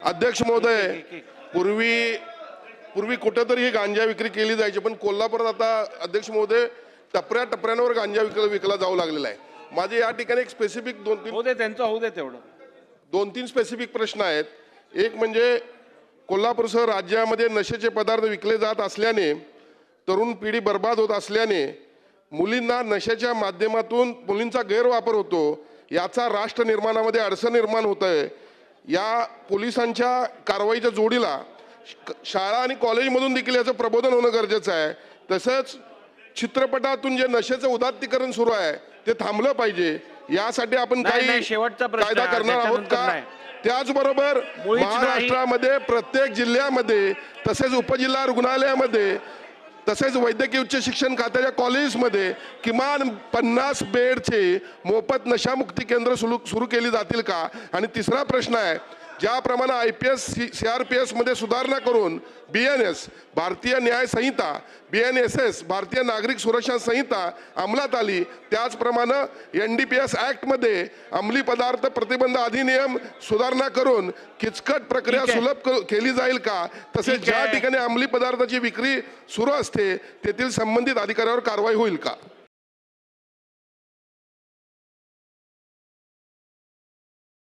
अध्यक्ष महोदय, पूर्वी कुठेतरी ही गांजा विक्री केली जायची, पण कोल्हापुरात आता अध्यक्ष महोदय टपऱ्या टपऱ्यांवर गांजा विकला जाऊ लागलेला आहे. माझे या ठिकाणी एक स्पेसिफिक दोन तीन स्पेसिफिक प्रश्न आहेत. एक म्हणजे कोल्हापूरसह राज्यामध्ये नशेचे पदार्थ विकले जात असल्याने तरुण पिढी बर्बाद होत असल्याने मुलींना नशेच्या माध्यमातून मुलींचा गैरवापर होतो, याचा राष्ट्र निर्माणामध्ये अडचण निर्माण होत आहे. या पोलिसांच्या कारवाईच्या जोडीला शाळा आणि कॉलेजमधून देखील याचं प्रबोधन होणं गरजेचं आहे. तसंच चित्रपटातून जे नशेचं उदात्तीकरण सुरू आहे ते थांबलं पाहिजे. यासाठी आपण काही कायदा करणार आहोत का? त्याचबरोबर महाराष्ट्रामध्ये प्रत्येक जिल्ह्यामध्ये तसेच उपजिल्हा रुग्णालयामध्ये तसेच वैद्यकीय उच्च शिक्षण खात्याच्या कॉलेजमध्ये किमान 50 बेडचे मोफत नशामुक्ती केंद्र सुरू केली जातील का? आणि तिसरा प्रश्न आहे, ज्याप्रमाणे IPS CRPS मध्ये सुधारणा करून BNS भारतीय न्याय संहिता, BNSS भारतीय नागरिक सुरक्षा संहिता अंमलात आली, त्याचप्रमाणे NDPS ऍक्ट मध्ये अंमली पदार्थ प्रतिबंध अधिनियम सुधारणा करून किचकट प्रक्रिया सुलभ केली जाईल का? तसेच ज्या ठिकाणी अंमली पदार्थाची विक्री सुरू असते तेथील संबंधित अधिकाऱ्यावर कारवाई होईल का?